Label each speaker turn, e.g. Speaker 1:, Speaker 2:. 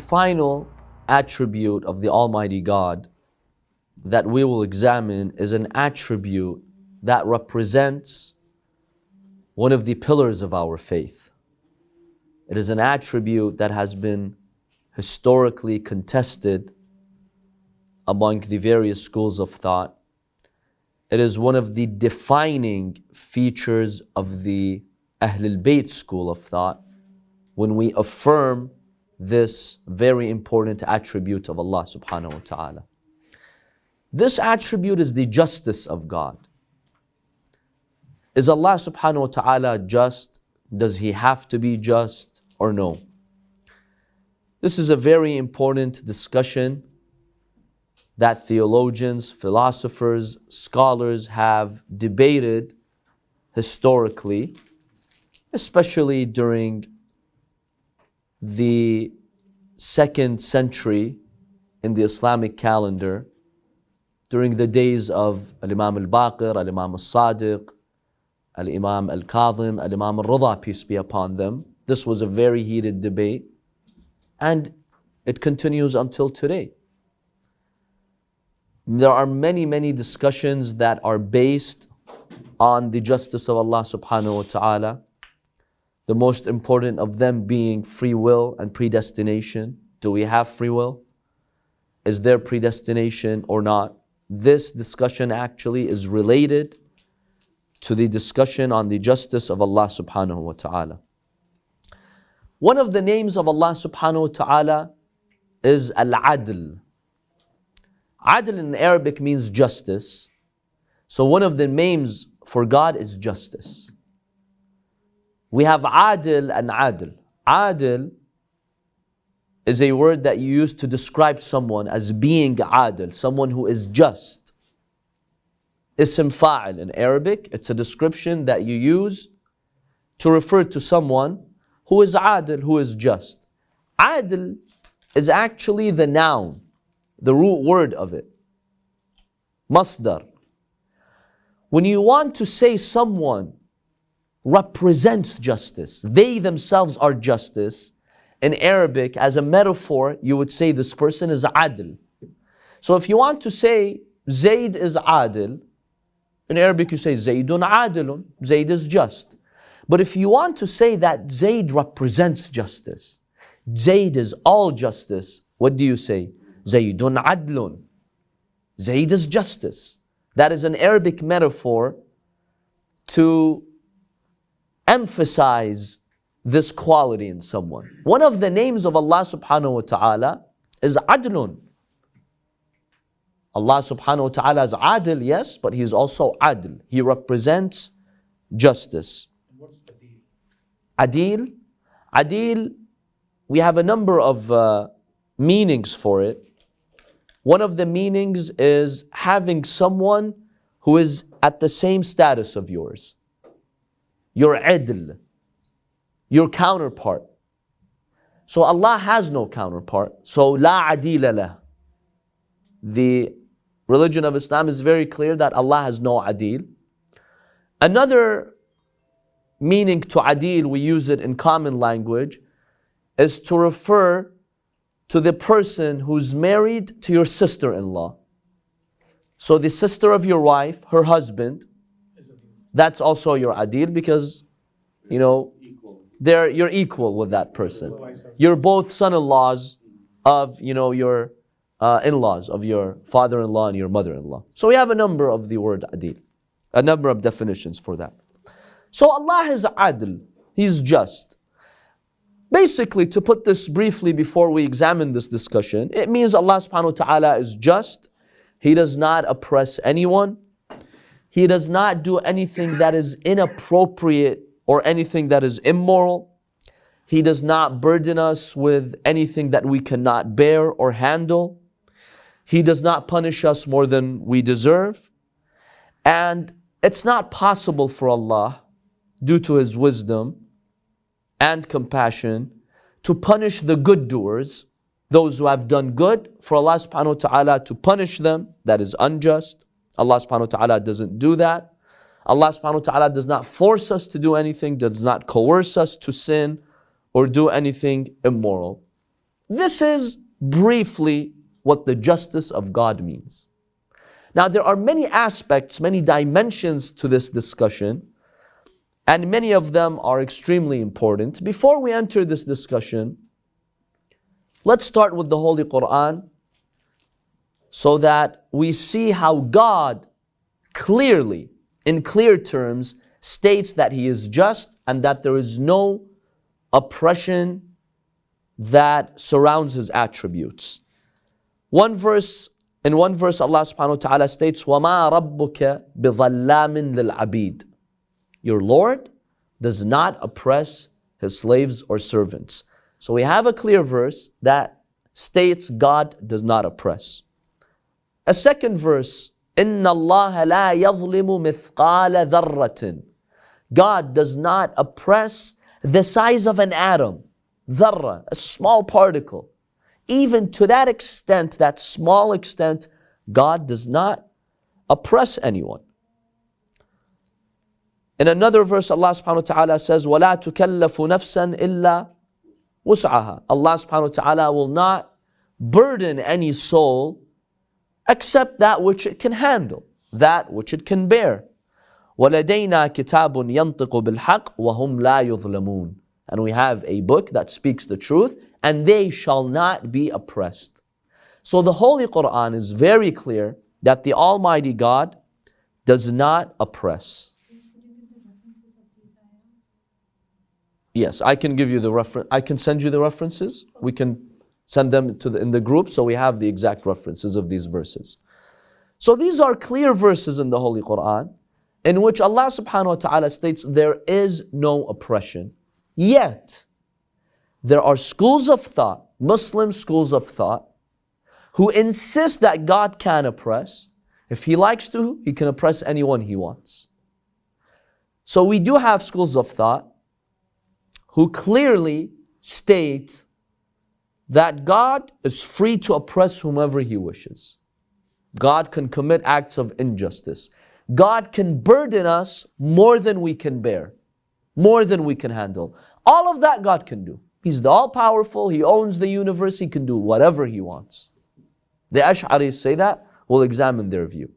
Speaker 1: final attribute of the Almighty God that we will examine is an attribute that represents one of the pillars of our faith. It is an attribute that has been historically contested among the various schools of thought. It is one of the defining features of the Ahl al-Bayt school of thought when we affirm this very important attribute of Allah subhanahu wa ta'ala. This attribute is the justice of God. Is Allah subhanahu wa ta'ala just? Does He have to be just or no? This is a very important discussion that theologians, philosophers, scholars have debated historically, especially during the 2nd century in the Islamic calendar, during the days of Al-Imam Al-Baqir, Al-Imam Al-Sadiq, Al-Imam Al-Kadhim, Al-Imam Al-Rida, peace be upon them. This was a very heated debate, and it continues until today. There are many discussions that are based on the justice of Allah subhanahu wa ta'ala. The most important of them being free will and predestination. Do we have free will? Is there predestination or not? This discussion actually is related to the discussion on the justice of Allah subhanahu wa ta'ala. One of the names of Allah subhanahu wa ta'ala is Al-Adl. Adl in Arabic means justice. So one of the names for God is justice. We have Adil and Adl. Adil is a word that you use to describe someone as being Adil, someone who is just. Ism fa'il in Arabic, it's a description that you use to refer to someone who is Adil, who is just. Adil is actually the noun, the root word of it. Masdar. When you want to say someone represents justice, they themselves are justice, in Arabic, as a metaphor, you would say this person is Adil. So if you want to say Zayd is Adil, in Arabic you say Zaydun Adilun, Zayd is just. But if you want to say that Zayd represents justice, Zayd is all justice, what do you say? Zaydun Adlun. Zayd is justice. That is an Arabic metaphor to emphasize this quality in someone. One of the names of Allah subhanahu wa ta'ala is Adlun. Allah subhanahu wa ta'ala is Adil, yes, but He is also Adl. He represents justice.
Speaker 2: What's Adil?
Speaker 1: Adil? Adil, we have a number of meanings for it. One of the meanings is having someone who is at the same status of yours. Your Adl, your counterpart. So Allah has no counterpart. So La Adila lah. The religion of Islam is very clear that Allah has no Adil. Another meaning to Adil, we use it in common language, is to refer to the person who's married to your sister-in-law. So the sister of your wife, her husband, that's also your Adil, because, you know, you're equal with that person. You're both son-in-laws of, you know, your in-laws, of your father-in-law and your mother-in-law. So we have a number of the word Adil, a number of definitions for that. So Allah is Adl, He's just. Basically, to put this briefly before we examine this discussion, it means Allah subhanahu wa ta'ala is just. He does not oppress anyone. He does not do anything that is inappropriate or anything that is immoral. He does not burden us with anything that we cannot bear or handle. He does not punish us more than we deserve. And it's not possible for Allah, due to His wisdom and compassion, to punish the good doers, those who have done good, for Allah subhanahu wa ta'ala to punish them. That is unjust. Allah subhanahu wa ta'ala doesn't do that. Allah subhanahu wa ta'ala does not force us to do anything, does not coerce us to sin or do anything immoral. This is briefly what the justice of God means. Now, there are many aspects, many dimensions to this discussion, and many of them are extremely important. Before we enter this discussion, let's start with the Holy Quran so that we see how God clearly, in clear terms, states that He is just and that there is no oppression that surrounds His attributes. In one verse, Allah subhanahu wa ta'ala states, وَمَا رَبُّكَ بِظَلَّامٍ لِلْعَبِيدِ. Your Lord does not oppress His slaves or servants. So we have a clear verse that states God does not oppress. A second verse, إِنَّ اللَّهَ لَا يَظْلِمُ مِثْقَالَ ذَرَّةٍ. God does not oppress the size of an atom, dharra, a small particle. Even to that extent, that small extent, God does not oppress anyone. In another verse, Allah subhanahu wa ta'ala says, وَلَا تُكَلَّفُ نَفْسًا إِلَّا وُسْعَهَا. Allah subhanahu wa ta'ala will not burden any soul except that which it can handle, that which it can bear. وَلَدَيْنَا كِتَابٌ يَنْطِقُ بِالْحَقِّ وَهُمْ لَا يُظْلَمُونَ. And we have a book that speaks the truth, and they shall not be oppressed. So the Holy Quran is very clear that the Almighty God does not oppress. Yes, I can give you the reference. I can send you the references. We can send them in the group so we have the exact references of these verses. So these are clear verses in the Holy Quran in which Allah subhanahu wa ta'ala states there is no oppression. Yet, there are schools of thought, Muslim schools of thought, who insist that God can oppress. If He likes to, He can oppress anyone He wants. So we do have schools of thought who clearly state that God is free to oppress whomever He wishes. God can commit acts of injustice. God can burden us more than we can bear, more than we can handle. All of that God can do. He's the all-powerful, He owns the universe, He can do whatever He wants. The Ash'aris say that, we'll examine their view.